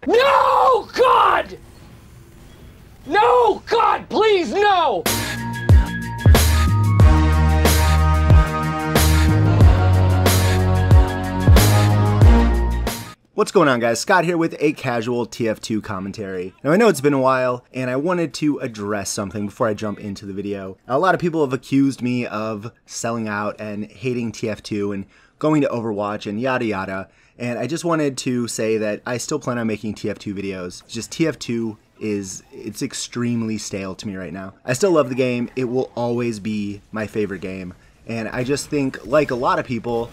No, God! No, God, please, no! What's going on, guys? Scott here with a casual TF2 commentary. Now, I know it's been a while, and I wanted to address something before I jump into the video. A lot of people have accused me of selling out and hating TF2 and going to Overwatch and yada yada, and I just wanted to say that I still plan on making TF2 videos. It's just TF2 it's extremely stale to me right now. I still love the game. It will always be my favorite game, and I just think, like a lot of people,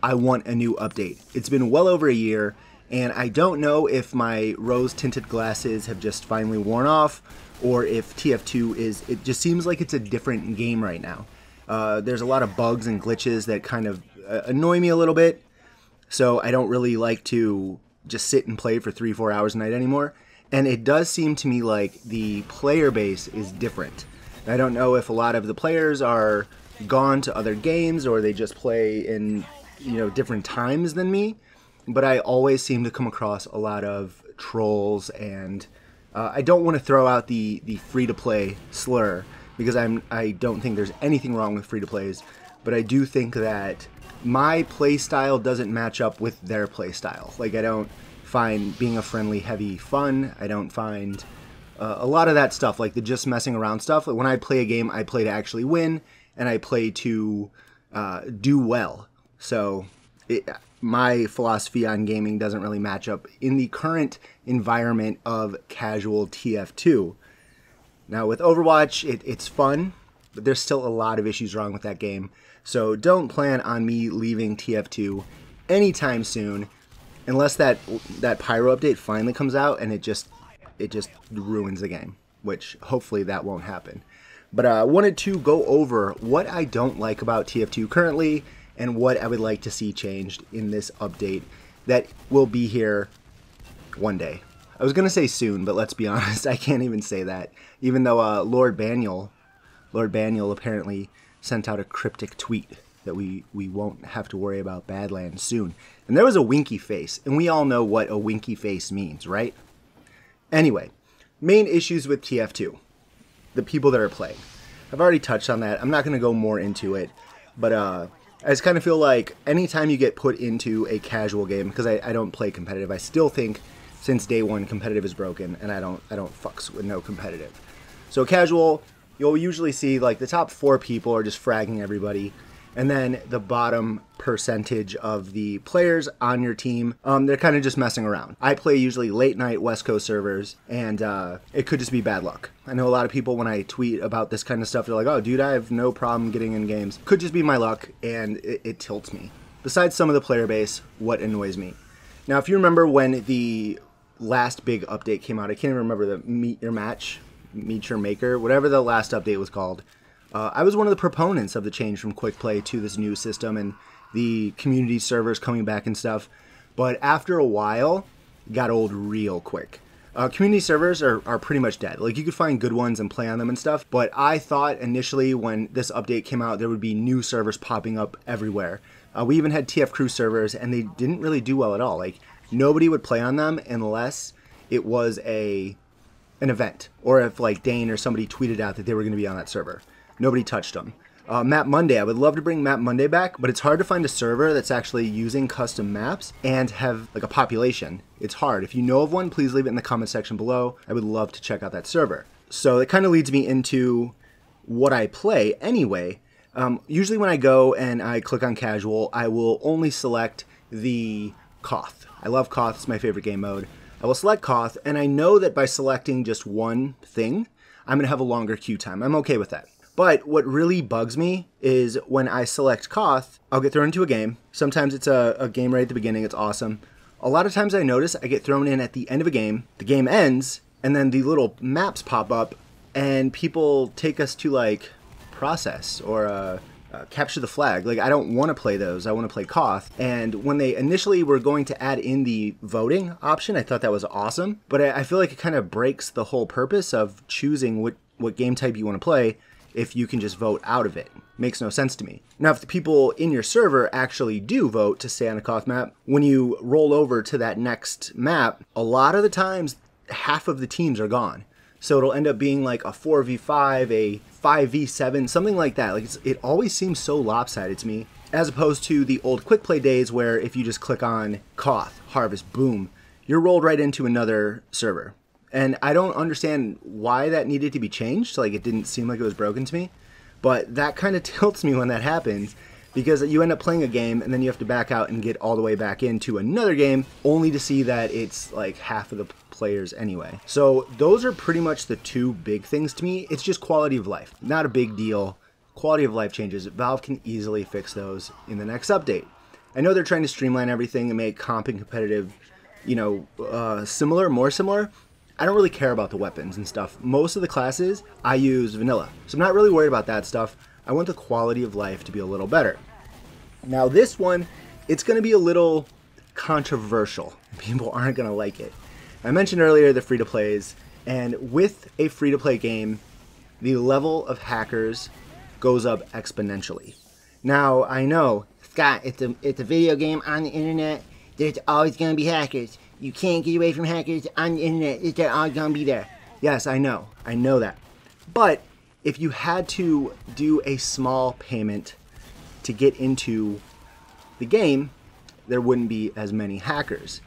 I want a new update. It's been well over a year, and I don't know if my rose-tinted glasses have just finally worn off, or if TF2 it just seems like it's a different game right now. There's a lot of bugs and glitches that kind of annoy me a little bit, so I don't really like to just sit and play for 3-4 hours a night anymore. And it does seem to me like the player base is different. I don't know if a lot of the players are gone to other games, or they just play in different times than me, but I always seem to come across a lot of trolls, and I don't want to throw out the free-to-play slur, because I don't think there's anything wrong with free-to-plays, but I do think that my play style doesn't match up with their play style. Like, I don't find being a friendly heavy fun. I don't find a lot of that stuff, like the just messing around stuff. When I play a game, I play to actually win, and I play to do well. So my philosophy on gaming doesn't really match up in the current environment of casual TF2. Now with Overwatch, it's fun, but there's still a lot of issues wrong with that game. So don't plan on me leaving TF2 anytime soon, unless that Pyro update finally comes out and it just ruins the game, which hopefully that won't happen. But I wanted to go over what I don't like about TF2 currently, and what I would like to see changed in this update that will be here one day. I was going to say soon, but let's be honest, I can't even say that. Even though Lord Baniel apparently sent out a cryptic tweet that we won't have to worry about Badlands soon. And there was a winky face, and we all know what a winky face means, right? Anyway, main issues with TF2. The people that are playing. I've already touched on that. I'm not going to go more into it, but I just kind of feel like anytime you get put into a casual game, because I don't play competitive, I still think since day one competitive is broken, and I don't fucks with no competitive. So casual, you'll usually see like the top 4 people are just fragging everybody, and then the bottom percentage of the players on your team, they're kind of just messing around. I play usually late night West Coast servers, and it could just be bad luck. I know a lot of people, when I tweet about this kind of stuff, they're like, oh dude, I have no problem getting in games. Could just be my luck, and it tilts me. Besides some of the player base, what annoys me? Now, if you remember when the last big update came out, I can't even remember the Meet Your Maker, whatever the last update was called. I was one of the proponents of the change from quick play to this new system and the community servers coming back and stuff. But after a while, it got old real quick. Community servers are pretty much dead. Like, you could find good ones and play on them and stuff. But I thought initially when this update came out, there would be new servers popping up everywhere. We even had TF Crew servers, and they didn't really do well at all. Like, nobody would play on them unless it was an event, or if like Dane or somebody tweeted out that they were going to be on that server. Nobody touched them. Map Monday, I would love to bring Map Monday back, but it's hard to find a server that's actually using custom maps and have like a population. It's hard. If you know of one, please leave it in the comment section below. I would love to check out that server. So it kind of leads me into what I play anyway. Usually when I go and I click on casual, I will only select the Koth. I love Koth, it's my favorite game mode. I will select Koth, and I know that by selecting just one thing, I'm going to have a longer queue time. I'm okay with that. But what really bugs me is when I select Koth, I'll get thrown into a game. Sometimes it's a game right at the beginning, it's awesome. A lot of times I notice I get thrown in at the end of a game, the game ends, and then the little maps pop up, and people take us to like process or capture the flag. Like, I don't want to play those, I want to play Koth. And when they initially were going to add in the voting option, I thought that was awesome. But I feel like it kind of breaks the whole purpose of choosing what game type you want to play if you can just vote out of it. makes no sense to me. Now, if the people in your server actually do vote to stay on a Koth map, when you roll over to that next map, a lot of the times, half of the teams are gone. So it'll end up being like a 4v5, a 5v7, something like that. Like it always seems so lopsided to me, as opposed to the old quick play days where if you just click on Koth, Harvest, boom, you're rolled right into another server. And I don't understand why that needed to be changed. Like it didn't seem like it was broken to me. But that kind of tilts me when that happens, because you end up playing a game and then you have to back out and get all the way back into another game only to see that it's like half of the players anyway. So those are pretty much the two big things to me. It's just quality of life. Not a big deal. Quality of life changes. Valve can easily fix those in the next update. I know they're trying to streamline everything and make comp and competitive, you know, similar, more similar. I don't really care about the weapons and stuff. Most of the classes, I use vanilla. So I'm not really worried about that stuff. I want the quality of life to be a little better. Now this one, it's going to be a little controversial. People aren't going to like it. I mentioned earlier the free-to-plays, and with a free-to-play game, the level of hackers goes up exponentially. Now, I know, Scott, it's a video game on the internet. There's always going to be hackers. You can't get away from hackers on the internet. They're all going to be there. Yes, I know that. But if you had to do a small payment to get into the game, there wouldn't be as many hackers.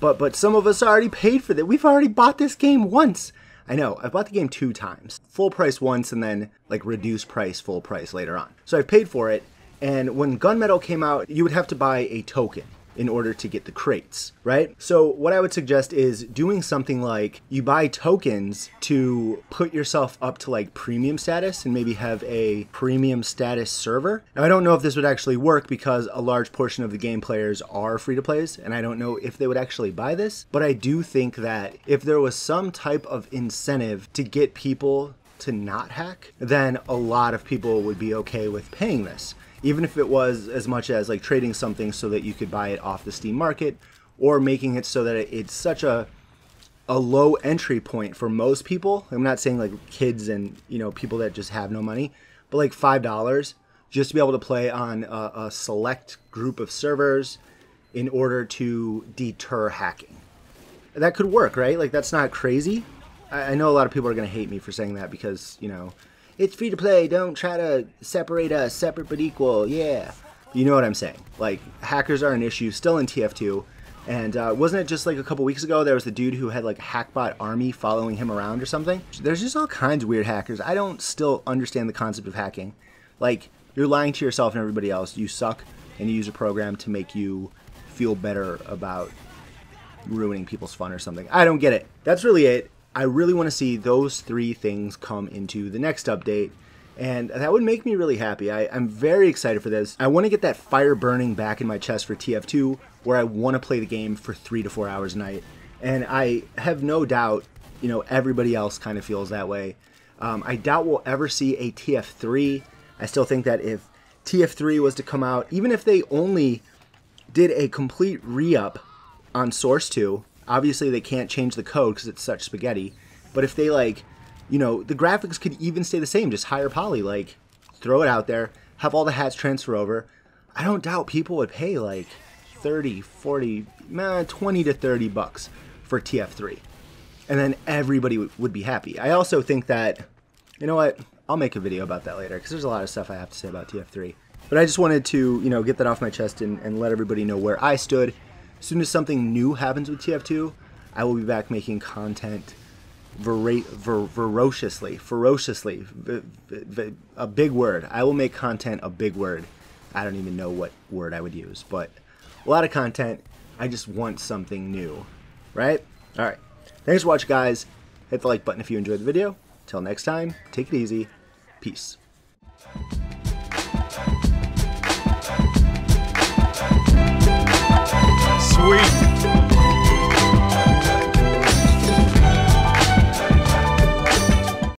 But some of us already paid for that. We've already bought this game once. I know, I bought the game 2 times. Full price once and then like reduced price, full price later on. So I paid for it, and when Gunmetal came out, you would have to buy a token in order to get the crates, right? So what I would suggest is doing something like you buy tokens to put yourself up to like premium status and maybe have a premium status server. Now I don't know if this would actually work because a large portion of the game players are free-to-plays, and I don't know if they would actually buy this, but I do think that if there was some type of incentive to get people to not hack, then a lot of people would be okay with paying this. Even if it was as much as like trading something so that you could buy it off the Steam market, or making it so that it's such a low entry point for most people. I'm not saying like kids and, you know, people that just have no money, but like $5 just to be able to play on a select group of servers in order to deter hacking. That could work, right? Like that's not crazy. I know a lot of people are going to hate me for saying that because, you know, it's free to play, don't try to separate us, separate but equal, yeah. You know what I'm saying. Like, hackers are an issue still in TF2, and wasn't it just like a couple weeks ago there was the dude who had like a hackbot army following him around or something? There's just all kinds of weird hackers. I don't still understand the concept of hacking. Like, you're lying to yourself and everybody else. You suck, and you use a program to make you feel better about ruining people's fun or something. I don't get it. That's really it. I really want to see those 3 things come into the next update, and that would make me really happy. I'm very excited for this. I want to get that fire burning back in my chest for TF2, where I want to play the game for 3 to 4 hours a night, and I have no doubt, you know, everybody else kind of feels that way. I doubt we'll ever see a TF3. I still think that if TF3 was to come out, even if they only did a complete re-up on Source 2, obviously they can't change the code because it's such spaghetti, but if they like, you know, the graphics could even stay the same, just higher poly, like throw it out there, have all the hats transfer over, I don't doubt people would pay like 30, 40, 20 to 30 bucks for TF3. And then everybody would be happy. I also think that, you know what, I'll make a video about that later because there's a lot of stuff I have to say about TF3. But I just wanted to, you know, get that off my chest and let everybody know where I stood. As soon as something new happens with TF2, I will be back making content ferociously, a big word. I will make content a big word. I don't even know what word I would use, but a lot of content. I just want something new, right? All right. Thanks for watching, guys. Hit the like button if you enjoyed the video. Till next time, take it easy. Peace. Sweet.